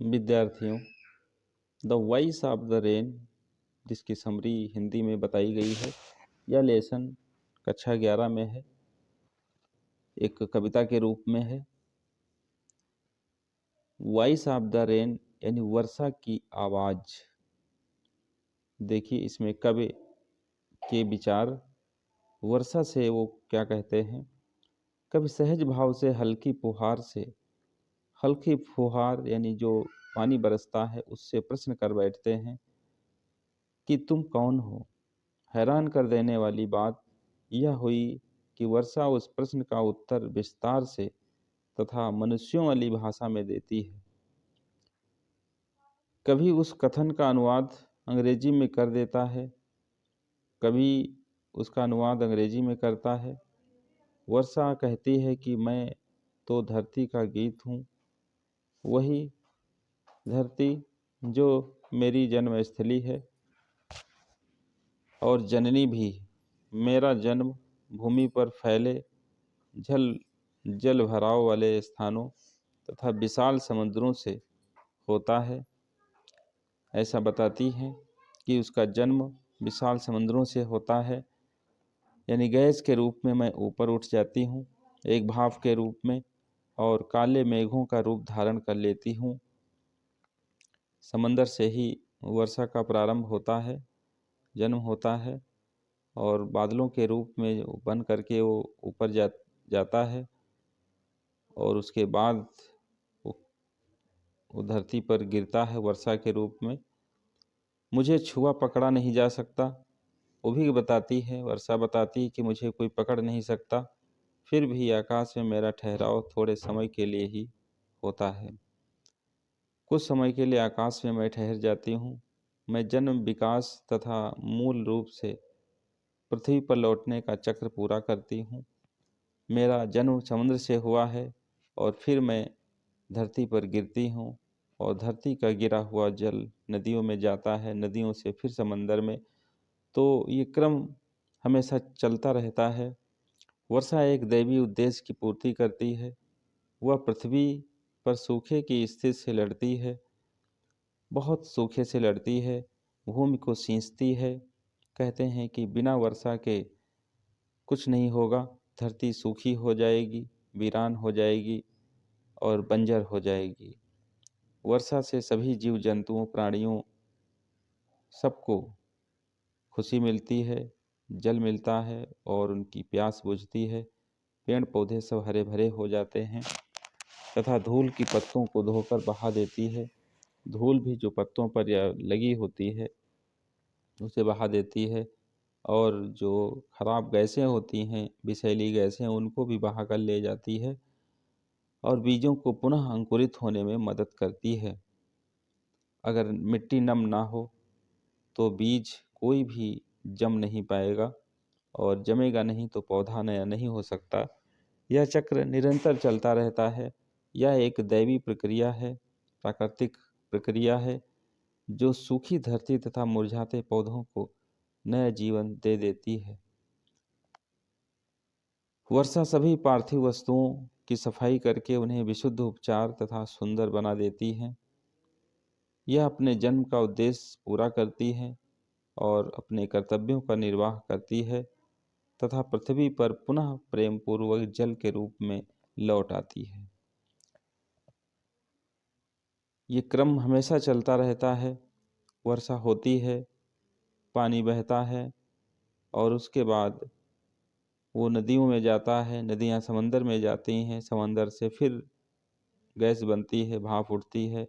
विद्यार्थियों, the voice of the rain, जिसकी summary Hindi में बताई गई है, यह लेसन कक्षा 11 में है, एक कविता के रूप में है। वॉइस ऑफ द रेन यानी वर्षा की आवाज़। देखिए इसमें कवि के विचार वर्षा से वो क्या कहते हैं। कवि सहज भाव से हल्की फुहार यानी जो पानी बरसता है उससे प्रश्न कर बैठते हैं कि तुम कौन हो। हैरान कर देने वाली बात यह हुई कि वर्षा उस प्रश्न का उत्तर विस्तार से तथा मनुष्यों वाली भाषा में देती है। कभी उस कथन का अनुवाद अंग्रेजी में कर देता है, कभी उसका अनुवाद अंग्रेजी में करता है। वर्षा कहती है कि मैं तो धरती का गीत हूँ, वही धरती जो मेरी जन्मस्थली है और जननी भी। मेरा जन्म भूमि पर फैले जल भराव वाले स्थानों तथा विशाल समुद्रों से होता है। ऐसा बताती है कि उसका जन्म विशाल समुद्रों से होता है, यानी गैस के रूप में मैं ऊपर उठ जाती हूँ, एक भाप के रूप में, और काले मेघों का रूप धारण कर लेती हूँ। समंदर से ही वर्षा का प्रारंभ होता है, जन्म होता है, और बादलों के रूप में बन करके वो ऊपर जाता है, और उसके बाद वो धरती पर गिरता है वर्षा के रूप में। मुझे छुआ पकड़ा नहीं जा सकता, वो भी बताती है, वर्षा बताती है कि मुझे कोई पकड़ नहीं सकता, फिर भी आकाश में मेरा ठहराव थोड़े समय के लिए ही होता है। कुछ समय के लिए आकाश में मैं ठहर जाती हूँ। मैं जन्म, विकास तथा मूल रूप से पृथ्वी पर लौटने का चक्र पूरा करती हूँ। मेरा जन्म समुद्र से हुआ है और फिर मैं धरती पर गिरती हूँ, और धरती का गिरा हुआ जल नदियों में जाता है, नदियों से फिर समंदर में। तो ये क्रम हमेशा चलता रहता है। वर्षा एक दैवी उद्देश्य की पूर्ति करती है। वह पृथ्वी पर सूखे की स्थिति से लड़ती है, बहुत सूखे से लड़ती है, भूमि को सींचती है। कहते हैं कि बिना वर्षा के कुछ नहीं होगा, धरती सूखी हो जाएगी, वीरान हो जाएगी और बंजर हो जाएगी। वर्षा से सभी जीव जंतुओं, प्राणियों, सबको खुशी मिलती है, जल मिलता है और उनकी प्यास बुझती है। पेड़ पौधे सब हरे भरे हो जाते हैं तथा धूल की पत्तों को धोकर बहा देती है। धूल भी जो पत्तों पर लगी होती है उसे बहा देती है, और जो खराब गैसें होती हैं, विषैली गैसें, उनको भी बहा कर ले जाती है और बीजों को पुनः अंकुरित होने में मदद करती है। अगर मिट्टी नम ना हो तो बीज कोई भी जम नहीं पाएगा, और जमेगा नहीं तो पौधा नया नहीं हो सकता। यह चक्र निरंतर चलता रहता है। यह एक दैवी प्रक्रिया है, प्राकृतिक प्रक्रिया है, जो सूखी धरती तथा मुरझाते पौधों को नया जीवन दे देती है। वर्षा सभी पार्थिव वस्तुओं की सफाई करके उन्हें विशुद्ध, उपचार तथा सुंदर बना देती है। यह अपने जन्म का उद्देश्य पूरा करती है और अपने कर्तव्यों का निर्वाह करती है तथा पृथ्वी पर पुनः प्रेम पूर्वक जल के रूप में लौट आती है। ये क्रम हमेशा चलता रहता है। वर्षा होती है, पानी बहता है, और उसके बाद वो नदियों में जाता है, नदियाँ समंदर में जाती हैं, समंदर से फिर गैस बनती है, भाप उठती है,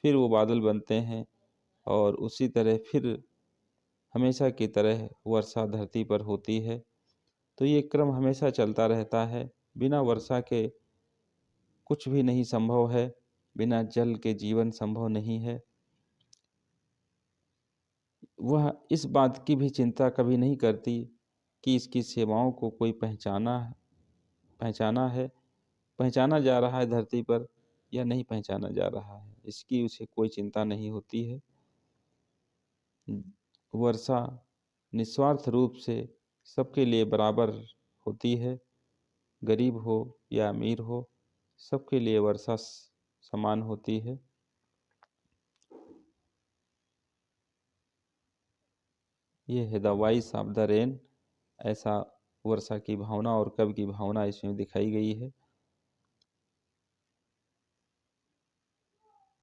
फिर वो बादल बनते हैं, और उसी तरह फिर हमेशा की तरह वर्षा धरती पर होती है। तो ये क्रम हमेशा चलता रहता है। बिना वर्षा के कुछ भी नहीं संभव है, बिना जल के जीवन संभव नहीं है। वह इस बात की भी चिंता कभी नहीं करती कि इसकी सेवाओं को कोई पहचाना जा रहा है धरती पर या नहीं पहचाना जा रहा है, इसकी उसे कोई चिंता नहीं होती है। वर्षा निस्वार्थ रूप से सबके लिए बराबर होती है, गरीब हो या अमीर हो, सबके लिए वर्षा समान होती है। ये है the voice of the rain. ऐसा वर्षा की भावना और कवि की भावना इसमें दिखाई गई है।